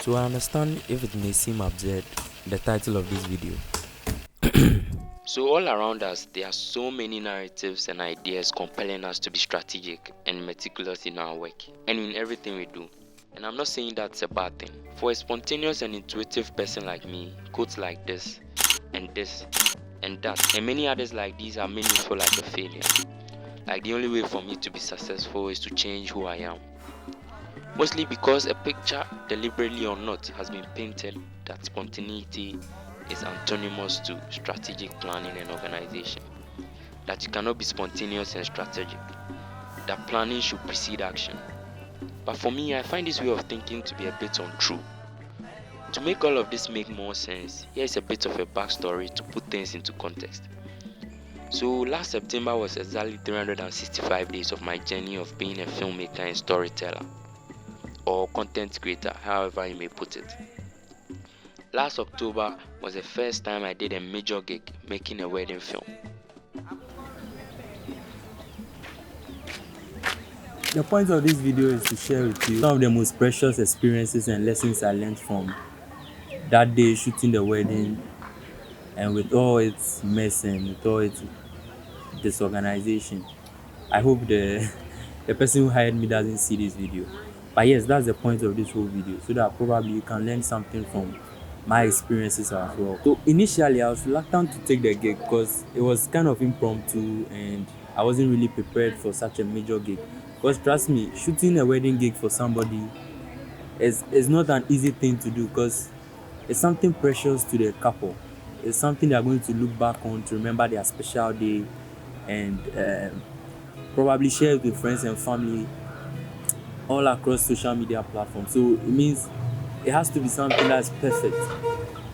To understand if it may seem absurd, the title of this video. So all around us, there are so many narratives and ideas compelling us to be strategic and meticulous in our work and in everything we do. And I'm not saying that's a bad thing. For a spontaneous and intuitive person like me, quotes like this and that and many others like these are made me feel like a failure. Like the only way for me to be successful is to change who I am. Mostly because a picture, deliberately or not, has been painted that spontaneity is antonymous to strategic planning and organization. That you cannot be spontaneous and strategic. That planning should precede action. But for me, I find this way of thinking to be a bit untrue. To make all of this make more sense, here is a bit of a backstory to put things into context. So last September was exactly 365 days of my journey of being a filmmaker and storyteller, or content creator, however you may put it. Last October was the first time I did a major gig making a wedding film. The point of this video is to share with you some of the most precious experiences and lessons I learned from that day shooting the wedding, and with all its mess and with all its disorganization. I hope the person who hired me doesn't see this video. But yes, that's the point of this whole video, so that probably you can learn something from my experiences as well. So initially I was reluctant to take the gig because it was kind of impromptu and I wasn't really prepared for such a major gig. Because trust me, shooting a wedding gig for somebody is not an easy thing to do, because it's something precious to the couple. It's something they are going to look back on to remember their special day, and probably share it with friends and family all across social media platforms. So it means it has to be something that's perfect,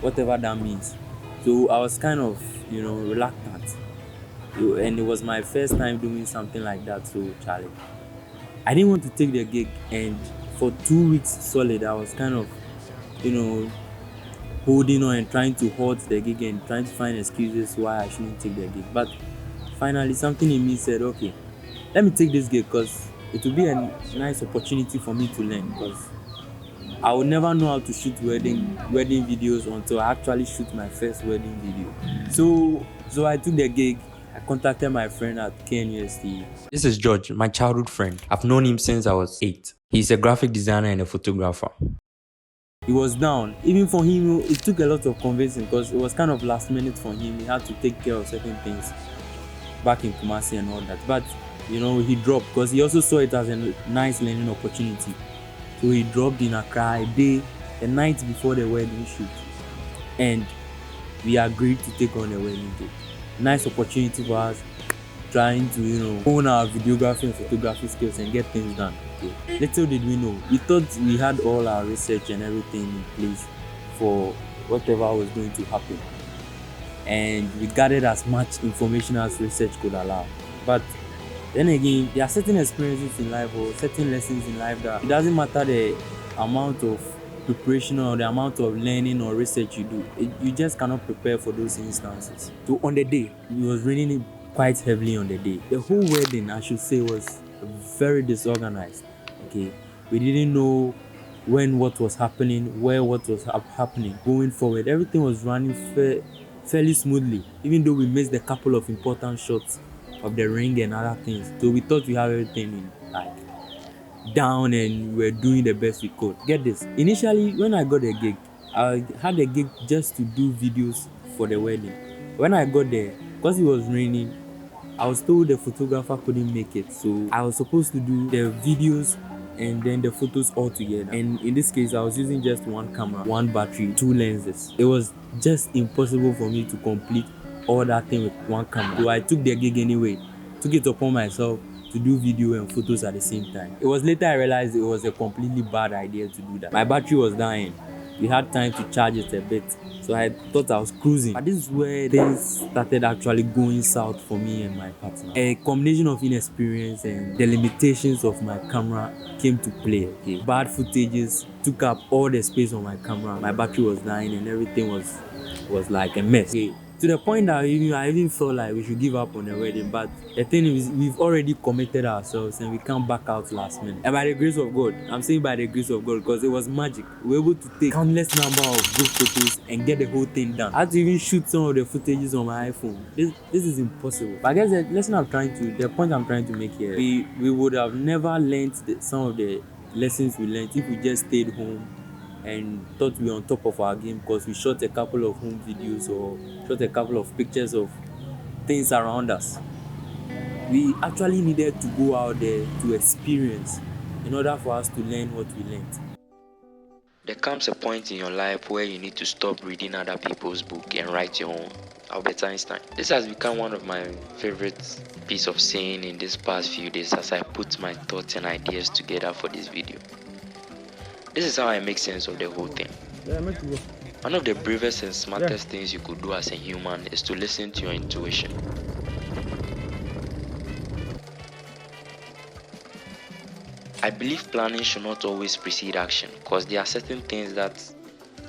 whatever that means. So I was kind of, reluctant. And it was my first time doing something like that, so Charlie, I didn't want to take the gig, and for 2 weeks solid, I was kind of, holding on and trying to halt the gig and trying to find excuses why I shouldn't take the gig. But finally, something in me said, okay, let me take this gig because it will be a nice opportunity for me to learn, because I will never know how to shoot wedding videos until I actually shoot my first wedding video. So I took the gig. I contacted my friend at KNUST. This is George, my childhood friend. I've known him since I was 8. He's a graphic designer and a photographer. He was down. Even for him, it took a lot of convincing because it was kind of last minute for him. He had to take care of certain things back in Kumasi and all that. But, he dropped because he also saw it as a nice learning opportunity. So he dropped in Accra the night before the wedding shoot. And we agreed to take on the wedding day. Nice opportunity for us trying to, hone our videography and photography skills and get things done. Okay. Little did we know, we thought we had all our research and everything in place for whatever was going to happen. And we gathered as much information as research could allow. But then again, there are certain experiences in life or certain lessons in life that it doesn't matter the amount of preparation or the amount of learning or research you do, you just cannot prepare for those instances. So on the day, it was raining quite heavily on the day. The whole wedding, I should say, was very disorganized. Okay, we didn't know when what was happening, where what was happening. Going forward, everything was running fairly smoothly, even though we missed a couple of important shots of the ring and other things. So we thought we had everything down and we were doing the best we could. Get this, initially when I got a gig, I had a gig just to do videos for the wedding. When I got there, because it was raining, I was told the photographer couldn't make it, so I was supposed to do the videos and then the photos all together. And in this case, I was using just one camera, one battery, 2 lenses. It was just impossible for me to complete all that thing with one camera. So I took the gig anyway, took it upon myself to do video and photos at the same time. It was later I realized it was a completely bad idea to do that. My battery was dying. We had time to charge it a bit, so I thought I was cruising. But this is where things started actually going south for me and my partner. A combination of inexperience and the limitations of my camera came to play. Okay, bad footages took up all the space on my camera. My battery was dying and everything was like a mess. Okay. to the point that I even felt like we should give up on the wedding. But the thing is, we've already committed ourselves and we can't back out last minute. And by the grace of God, I'm saying by the grace of God because it was magic. We were able to take countless number of group photos and get the whole thing done. I had to even shoot some of the footages on my iPhone. This is impossible. But I guess the point I'm trying to make here, we would have never learned some of the lessons we learned if we just stayed home and thought we were on top of our game because we shot a couple of home videos or shot a couple of pictures of things around us. We actually needed to go out there to experience in order for us to learn what we learned. There comes a point in your life where you need to stop reading other people's book and write your own. Albert Einstein. This has become one of my favorite piece of saying in these past few days as I put my thoughts and ideas together for this video. This is how I make sense of the whole thing. One of the bravest and smartest things you could do as a human is to listen to your intuition. I believe planning should not always precede action because there are certain things that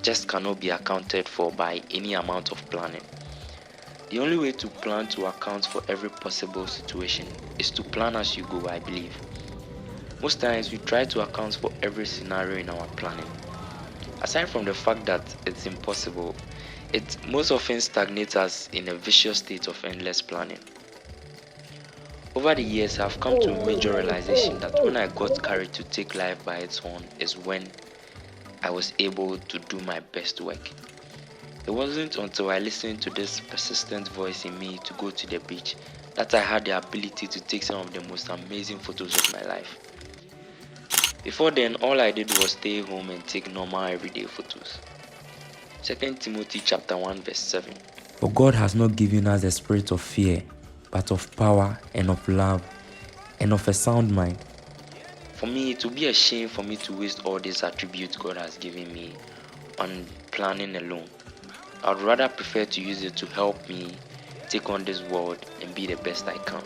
just cannot be accounted for by any amount of planning. The only way to plan to account for every possible situation is to plan as you go, I believe. Most times we try to account for every scenario in our planning. Aside from the fact that it's impossible, it most often stagnates us in a vicious state of endless planning. Over the years, I've come to a major realization that when I got courage to take life by its horn is when I was able to do my best work. It wasn't until I listened to this persistent voice in me to go to the beach that I had the ability to take some of the most amazing photos of my life. Before then, all I did was stay home and take normal everyday photos. 2 Timothy chapter 1 verse 7. For God has not given us a spirit of fear, but of power and of love and of a sound mind. For me, it would be a shame for me to waste all these attributes God has given me on planning alone. I would rather prefer to use it to help me take on this world and be the best I can.